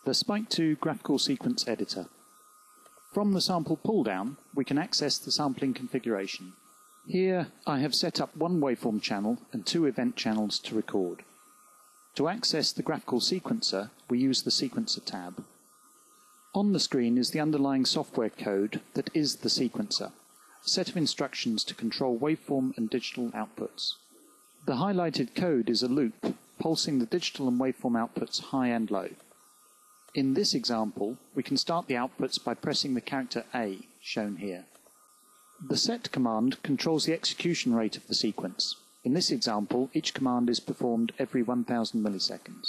The Spike2 graphical sequence editor. From the sample pull-down, we can access the sampling configuration. Here I have set up one waveform channel and two event channels to record. To access the graphical sequencer, we use the Sequencer tab. On the screen is the underlying software code that is the sequencer, a set of instructions to control waveform and digital outputs. The highlighted code is a loop, pulsing the digital and waveform outputs high and low. In this example, we can start the outputs by pressing the character A, shown here. The set command controls the execution rate of the sequence. In this example, each command is performed every 1000 milliseconds.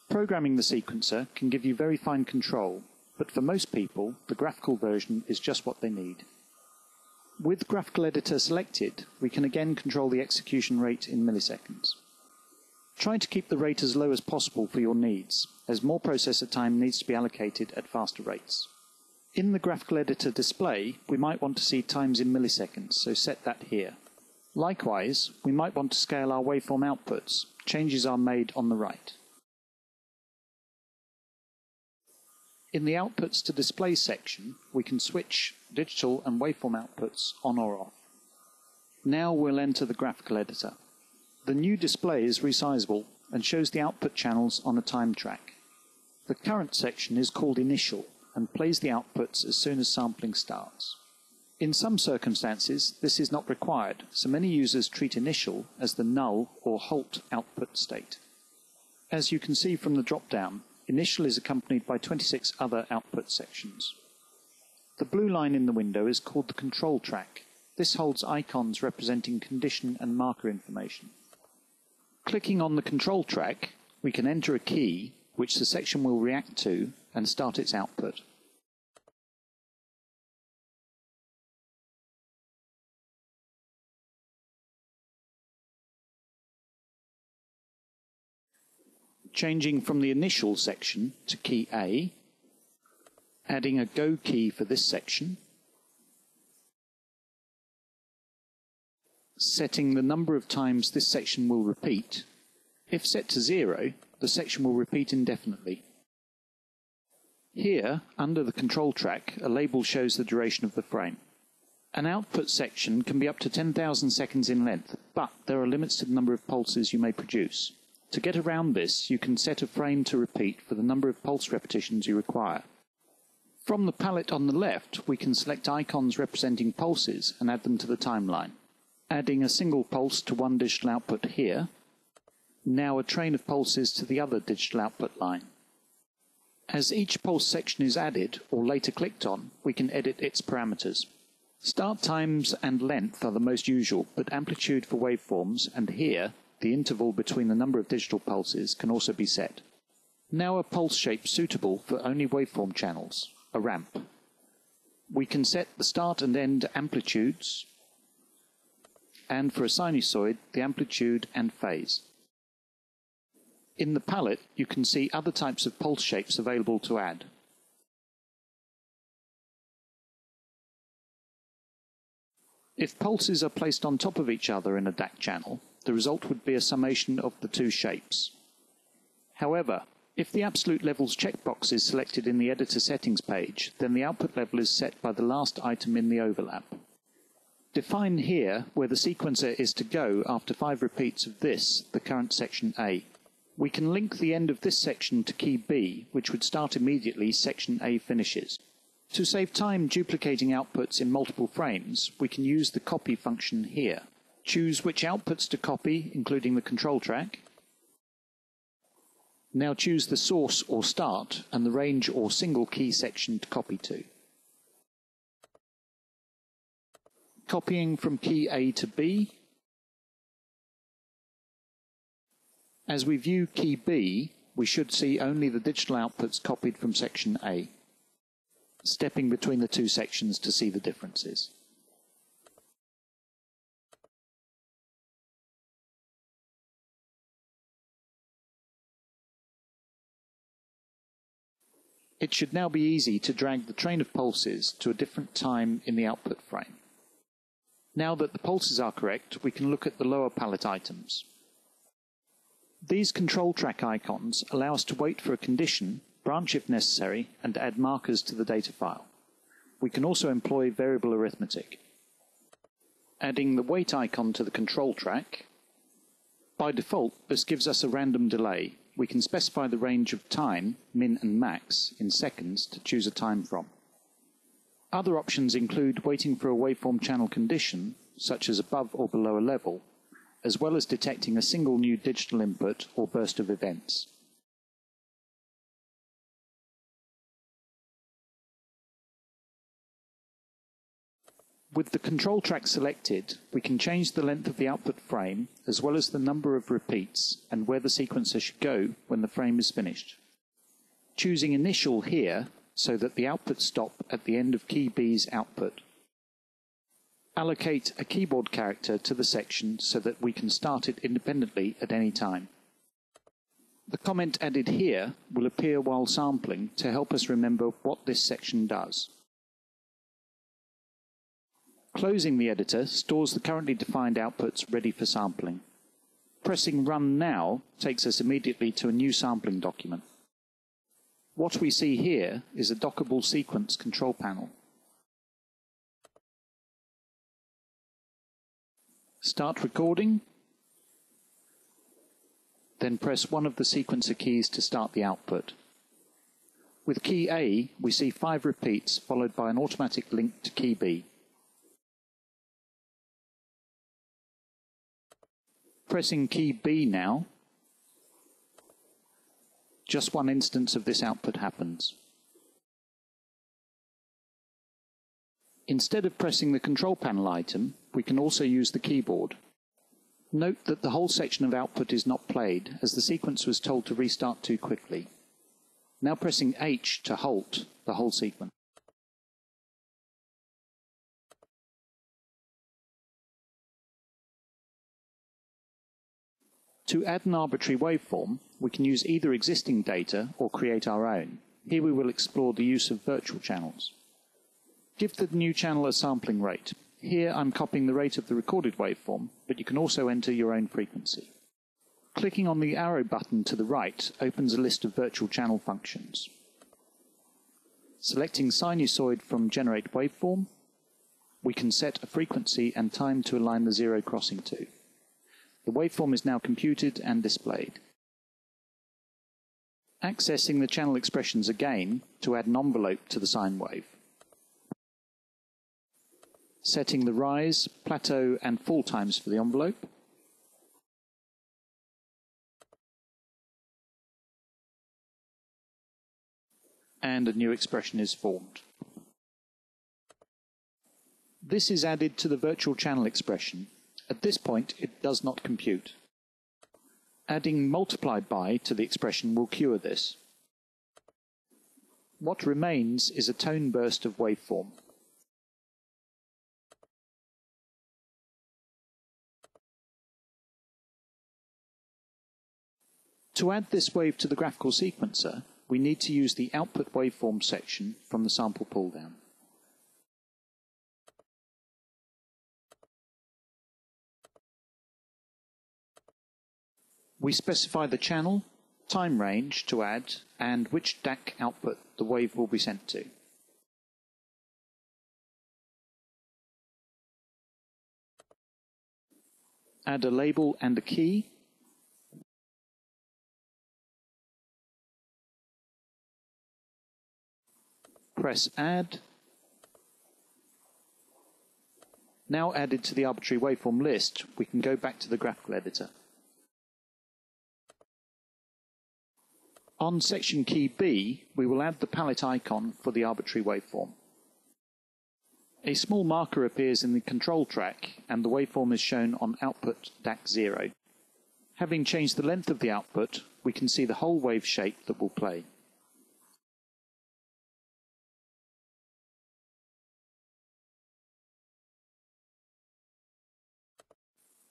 Programming the sequencer can give you very fine control, but for most people, the graphical version is just what they need. With Graphical Editor selected, we can again control the execution rate in milliseconds. Try to keep the rate as low as possible for your needs, as more processor time needs to be allocated at faster rates. In the Graphical Editor display, we might want to see times in milliseconds, so set that here. Likewise, we might want to scale our waveform outputs. Changes are made on the right. In the Outputs to Display section, we can switch digital and waveform outputs on or off. Now we'll enter the Graphical Editor. The new display is resizable and shows the output channels on a time track. The current section is called Initial and plays the outputs as soon as sampling starts. In some circumstances, this is not required, so many users treat Initial as the null or halt output state. As you can see from the drop-down, Initial is accompanied by 26 other output sections. The blue line in the window is called the control track. This holds icons representing condition and marker information. Clicking on the control track, we can enter a key, which the section will react to, and start its output. Changing from the Initial section to key A, adding a Go key for this section, setting the number of times this section will repeat. If set to 0, the section will repeat indefinitely. Here, under the control track, a label shows the duration of the frame. An output section can be up to 10,000 seconds in length, but there are limits to the number of pulses you may produce. To get around this, you can set a frame to repeat for the number of pulse repetitions you require. From the palette on the left, we can select icons representing pulses and add them to the timeline. Adding a single pulse to one digital output here, now a train of pulses to the other digital output line. As each pulse section is added, or later clicked on, we can edit its parameters. Start times and length are the most usual, but amplitude for waveforms, and here, the interval between the number of digital pulses can also be set. Now a pulse shape suitable for only waveform channels, a ramp. We can set the start and end amplitudes, and for a sinusoid, the amplitude and phase. In the palette, you can see other types of pulse shapes available to add. If pulses are placed on top of each other in a DAC channel, the result would be a summation of the two shapes. However, if the absolute levels checkbox is selected in the editor settings page, then the output level is set by the last item in the overlap. Define here where the sequencer is to go after 5 repeats of this, the current section A. We can link the end of this section to key B, which would start immediately section A finishes. To save time duplicating outputs in multiple frames, we can use the copy function here. Choose which outputs to copy, including the control track. Now choose the source or start and the range or single key section to copy to. Copying from key A to B. As we view key B, we should see only the digital outputs copied from section A. Stepping between the two sections to see the differences. It should now be easy to drag the train of pulses to a different time in the output frame. Now that the pulses are correct, we can look at the lower palette items. These control track icons allow us to wait for a condition, branch if necessary, and add markers to the data file. We can also employ variable arithmetic. Adding the wait icon to the control track. By default, this gives us a random delay. We can specify the range of time, min and max, in seconds to choose a time from. Other options include waiting for a waveform channel condition, such as above or below a level, as well as detecting a single new digital input or burst of events. With the control track selected, we can change the length of the output frame, as well as the number of repeats and where the sequencer should go when the frame is finished. Choosing Initial here, so that the outputs stop at the end of key B's output. Allocate a keyboard character to the section so that we can start it independently at any time. The comment added here will appear while sampling to help us remember what this section does. Closing the editor stores the currently defined outputs ready for sampling. Pressing Run Now takes us immediately to a new sampling document. What we see here is a dockable sequence control panel. Start recording, then press one of the sequencer keys to start the output. With key A, we see 5 repeats followed by an automatic link to key B. Pressing key B now, just one instance of this output happens. Instead of pressing the control panel item, we can also use the keyboard. Note that the whole section of output is not played, as the sequence was told to restart too quickly. Now pressing H to halt the whole sequence. To add an arbitrary waveform, we can use either existing data or create our own. Here we will explore the use of virtual channels. Give the new channel a sampling rate. Here I'm copying the rate of the recorded waveform, but you can also enter your own frequency. Clicking on the arrow button to the right opens a list of virtual channel functions. Selecting sinusoid from Generate Waveform, we can set a frequency and time to align the zero crossing to. The waveform is now computed and displayed. Accessing the channel expressions again to add an envelope to the sine wave. Setting the rise, plateau and fall times for the envelope. And a new expression is formed. This is added to the virtual channel expression. At this point, it does not compute. Adding multiply by to the expression will cure this. What remains is a tone burst of waveform. To add this wave to the graphical sequencer, we need to use the Output Waveform section from the sample pull-down. We specify the channel, time range to add, and which DAC output the wave will be sent to. Add a label and a key. Press Add. Now added to the arbitrary waveform list, we can go back to the graphical editor. On section key B, we will add the palette icon for the arbitrary waveform. A small marker appears in the control track and the waveform is shown on output DAC 0. Having changed the length of the output, we can see the whole wave shape that will play.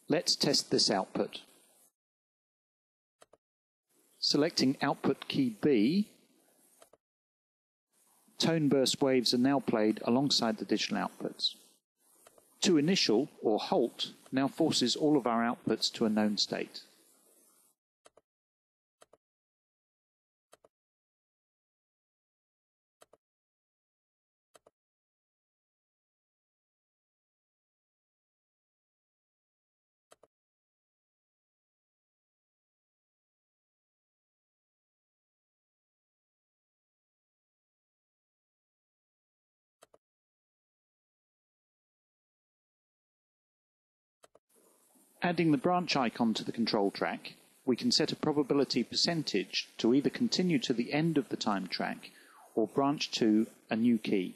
Let's test this output. Selecting output key B, tone burst waves are now played alongside the digital outputs. To initial, or halt, now forces all of our outputs to a known state. Adding the branch icon to the control track, we can set a probability percentage to either continue to the end of the time track or branch to a new key.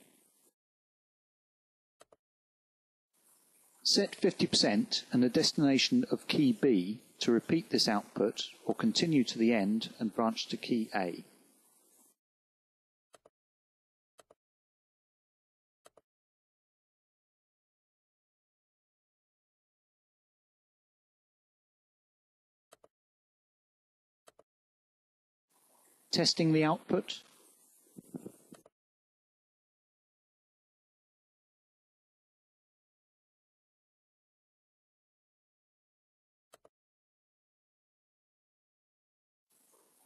Set 50% and a destination of key B to repeat this output or continue to the end and branch to key A. Testing the output.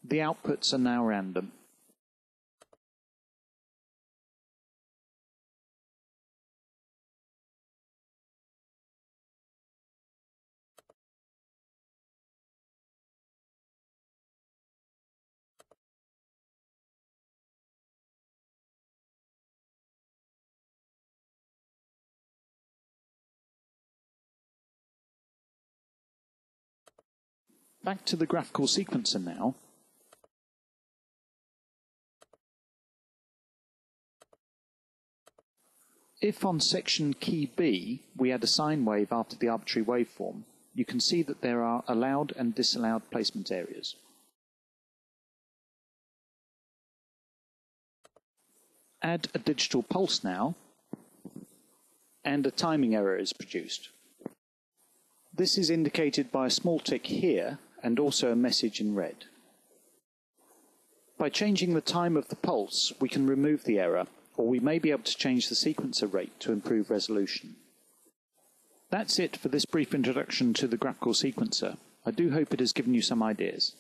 The outputs are now random. Back to the graphical sequencer now. If on section key B we add a sine wave after the arbitrary waveform, you can see that there are allowed and disallowed placement areas. Add a digital pulse now, and a timing error is produced. This is indicated by a small tick here and also a message in red. By changing the time of the pulse, we can remove the error, or we may be able to change the sequencer rate to improve resolution. That's it for this brief introduction to the graphical sequencer. I do hope it has given you some ideas.